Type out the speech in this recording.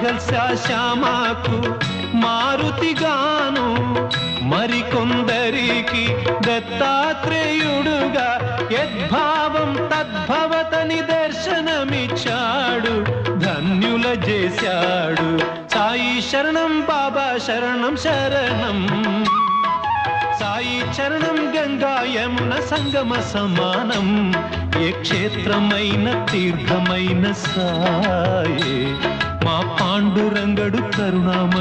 మాఘల్సా శ్యామాకు మారుతిగాను, మరికొందరికి దత్తాత్రేయుడుగా యద్భావం తద్భవతని దర్శనమిచ్చాడు, ధన్యుల చేశాడు. సాయి శరణం బాబా శరణం శరణం, సాయి చరణం గంగా యమున సంగమ సమానం, ఏ క్షేత్రమైన తీర్థమైన సాయే మా పాండురంగడు కరుణామయ.